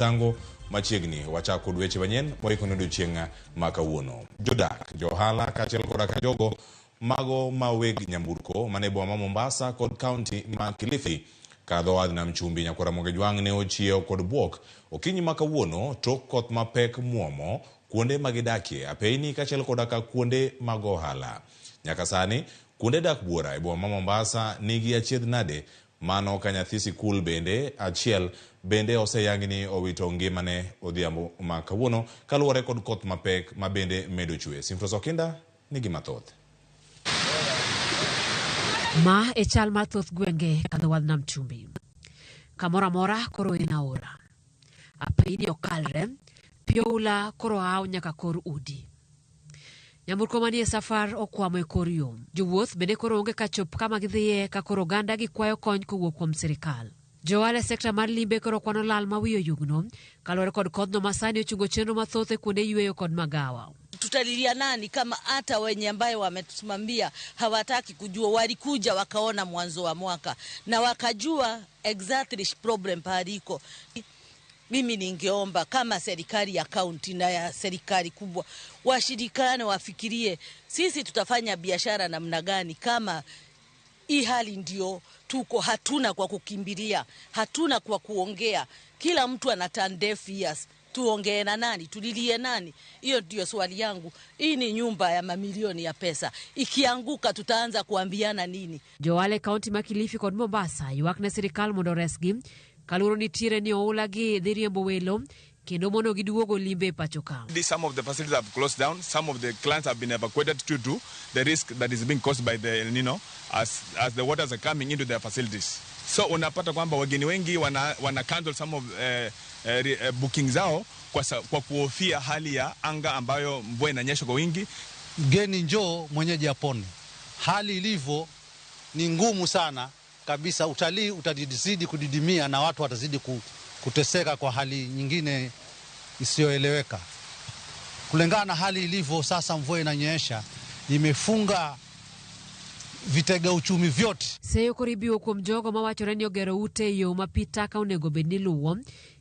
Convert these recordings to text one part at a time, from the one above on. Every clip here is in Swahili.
tango machiegni wachako dweche manyien moikono odiechieng' ma kawuono. Jodak, johala kaachiel koda ka jogo mago maweg nyamburko mane boma Mombasa kod kaunti ma Kilifi kadho wadh Nam Chumbi nyaka Ramogi ne ochiew kod buok okinyi ma kawuono tok koth mapek muomo kuonde magidakie apeini kaachiel koda ka kuonde mag ohala. Nyaka sani kuonde dak buora e boma Mombasa nigi achiedh nade mano ka nyathi sikul bende achiel bende oseyangni owito ngimane odhiambo ma kawuono kaluwore kod koth mapek ma bende medo chwe. Simfros Okinda nigi mathoth. Ma e chal mathoth gwenge kadho wadh Nam Chumbi. Kamora mora koro inaora. Apeini okalre, pioula koro hao nyaka kor udi. Nyamburko manie safar okwamo e kor yo. Jowuoth bende koro onge kachop kama gidhiye ka koro ganda gikwayo kony kowuok kuom sirikal. Johala sekta mar limbe koro kwano lal mawiyo yugno kalore kod kodno masani ochungo chenro mathoth e kuonde yweyo kod magawa. Tutalilia nani kama hata wenye ambayo wametusimamia hawataki kujua? Walikuja wakaona mwanzo wa mwaka na wakajua exactly problem pariko. Mimi ningeomba kama serikali ya kaunti na ya serikali kubwa washirikane, wafikirie sisi tutafanya biashara namna gani kama hii hali ndio tuko, hatuna kwa kukimbilia, hatuna kwa kuongea, kila mtu ana turn deaf ears. Tuongee na nani? Tulilie nani? Hiyo ndio swali yangu. Hii ni nyumba ya mamilioni ya pesa. Ikianguka tutaanza kuambiana nini? Joale kaunti ma Kilifi kod Mombasa ywak ne sirikal mondo resgi kaluro nitiere ni oula gi dhi riembo welo kendo mondo giduogo limbe pacho ka. Some of the facilities have closed down. Some of the clients have been evacuated due to the risk that is being caused by the El Nino as the waters are coming into their facilities. So unapata kwamba wageni wengi wana cancel some of booking zao kwa kuhofia hali ya anga ambayo mvua inanyesha kwa wingi. Mgeni njoo mwenyeji apone. Hali ilivyo ni ngumu sana kabisa. Utalii utazidi kudidimia na watu watazidi kuteseka kwa hali nyingine isiyoeleweka. Kulingana na hali ilivyo sasa, mvua inanyesha imefunga vitega uchumi vyote. Seyo koribio kuom jogo mawachore ni ogero ute yo mapita ka onego bed ni luwo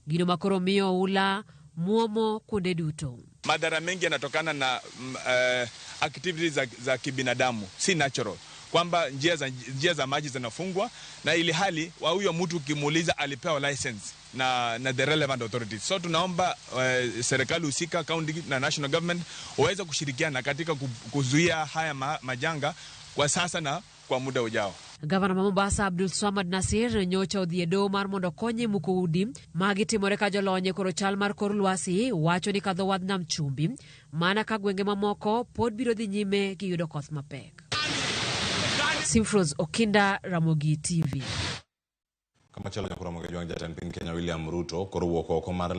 gino makoro miyo ula muomo kuonde duto. Madhara mengi yanatokana na activities za kibinadamu, si natural. Kwamba njia za maji zinafungwa na ili hali wa huyo mtu ukimuuliza alipewa license na the relevant authorities. So tunaomba serikali husika, county na national government waweze kushirikiana katika kuzuia haya majanga kwa sasa na kwa muda ujao. Gavana ma Mombasa Abdul Swamad Nasir nyocha odhiedo mar mondo konye muko udi magitimore ka jolonye koro chal mar kor lwasi wacho ni kadho wadh Nam Chumbi mana ka gwenge mamoko pod biro dhi nyime gi yudo koth mapek. Simfros Okinda, Ramogi TV. Kama chalo nyakura Ramogi jatend piny Kenya William Ruto koro wuok oko mar